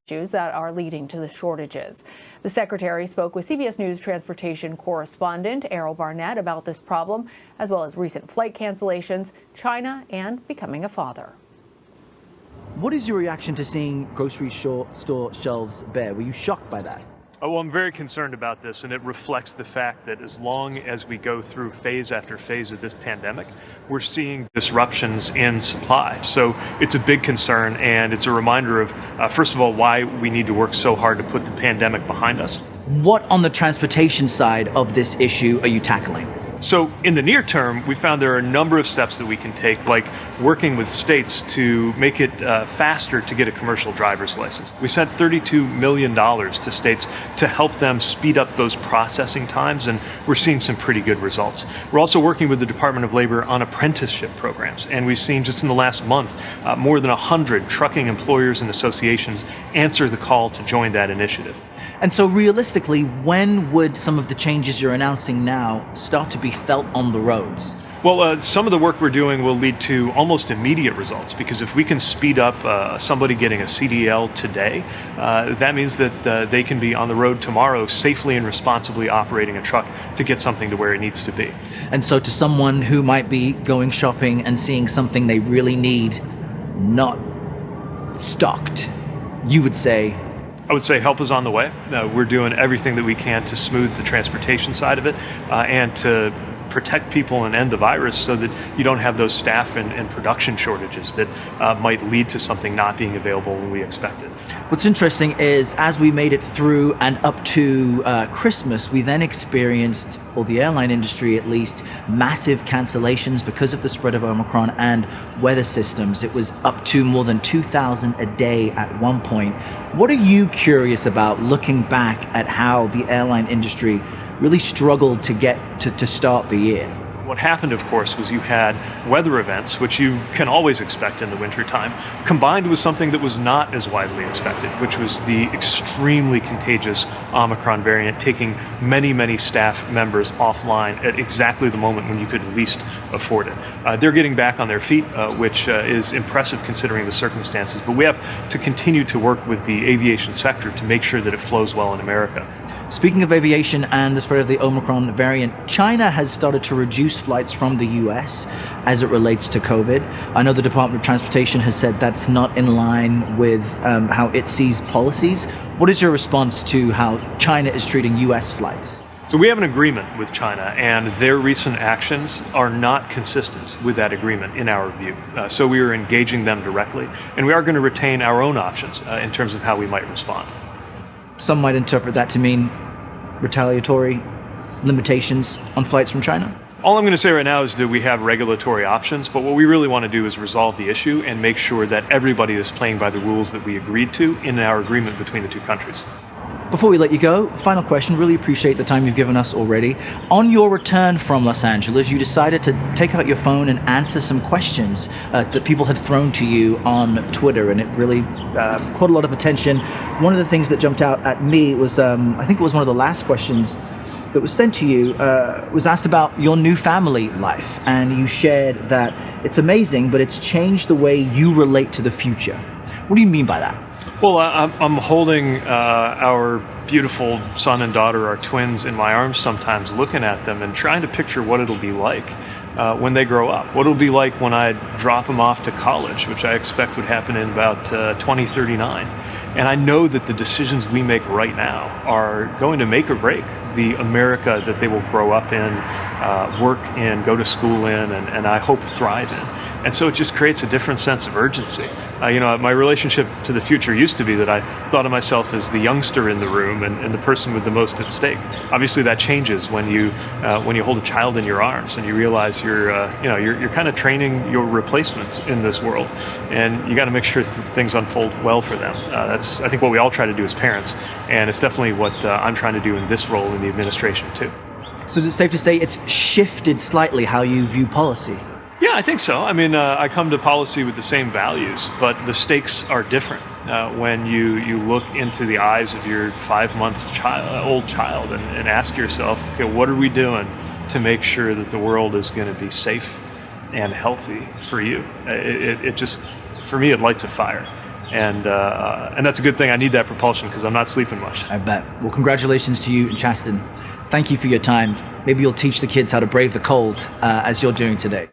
issues that are leading to the shortages. The secretary spoke with CBS News transportation correspondent Errol Banette about this problem, as well as recent flight cancellations, China, and becoming a father. What is your reaction to seeing grocery store shelves bare? Were you shocked by that? Oh, well, I'm very concerned about this, and it reflects the fact that as long as we go through phase after phase of this pandemic, we're seeing disruptions in supply. So it's a big concern, and it's a reminder of, first of all, why we need to work so hard to put the pandemic behind us. What on the transportation side of this issue are you tackling? So in the near term, we found there are a number of steps that we can take, like working with states to make it faster to get a commercial driver's license. We sent $32 million to states to help them speed up those processing times, and we're seeing some pretty good results. We're also working with the Department of Labor on apprenticeship programs, and we've seen just in the last month more than 100 trucking employers and associations answer the call to join that initiative. And so realistically, when would some of the changes you're announcing now start to be felt on the roads? Well, some of the work we're doing will lead to almost immediate results, because if we can speed up somebody getting a CDL today, that means that they can be on the road tomorrow safely and responsibly operating a truck to get something to where it needs to be. And so to someone who might be going shopping and seeing something they really need not stocked, you would say? I would say help is on the way. We're doing everything that we can to smooth the transportation side of it and to protect people and end the virus so that you don't have those staff and production shortages that might lead to something not being available when we expect it. What's interesting is as we made it through and up to Christmas, we then experienced, or the airline industry at least, massive cancellations because of the spread of Omicron and weather systems. It was up to more than 2,000 a day at one point. What are you curious about looking back at how the airline industry really struggled to get to start the year? What happened, of course, was you had weather events, which you can always expect in the wintertime, combined with something that was not as widely expected, which was the extremely contagious Omicron variant taking many, many staff members offline at exactly the moment when you could least afford it. They're getting back on their feet, which is impressive considering the circumstances, but we have to continue to work with the aviation sector to make sure that it flows well in America. Speaking of aviation and the spread of the Omicron variant, China has started to reduce flights from the US as it relates to COVID. I know the Department of Transportation has said that's not in line with how it sees policies. What is your response to how China is treating US flights? So we have an agreement with China, and their recent actions are not consistent with that agreement in our view. So we are engaging them directly, and we are going to retain our own options in terms of how we might respond. Some might interpret that to mean retaliatory limitations on flights from China? All I'm going to say right now is that we have regulatory options, but what we really want to do is resolve the issue and make sure that everybody is playing by the rules that we agreed to in our agreement between the two countries. Before we let you go, final question. Really appreciate the time you've given us already. On your return from Los Angeles, you decided to take out your phone and answer some questions that people had thrown to you on Twitter, and it really caught a lot of attention. One of the things that jumped out at me was, I think it was one of the last questions that was sent to you, was asked about your new family life, and you shared that it's amazing, but it's changed the way you relate to the future. What do you mean by that? Well, I'm holding our beautiful son and daughter, our twins, in my arms sometimes, looking at them and trying to picture what it'll be like when they grow up. What it'll be like when I drop them off to college, which I expect would happen in about 2039. And I know that the decisions we make right now are going to make or break the America that they will grow up in, work in, go to school in, and I hope thrive in. And so it just creates a different sense of urgency. My relationship to the future used to be that I thought of myself as the youngster in the room and the person with the most at stake. Obviously, that changes when you hold a child in your arms and you realize you're kind of training your replacements in this world, and you got to make sure things unfold well for them. That's, I think, what we all try to do as parents, and it's definitely what I'm trying to do in this role in the administration too. So is it safe to say it's shifted slightly how you view policy? Yeah, I think so. I mean, I come to policy with the same values, but the stakes are different when you look into the eyes of your 5-month old child and ask yourself, okay, what are we doing to make sure that the world is going to be safe and healthy for you? It just, for me, it lights a fire. and that's a good thing. I need that propulsion because I'm not sleeping much. I bet. Well, congratulations to you and Chasten. Thank you for your time. Maybe you'll teach the kids how to brave the cold as you're doing today.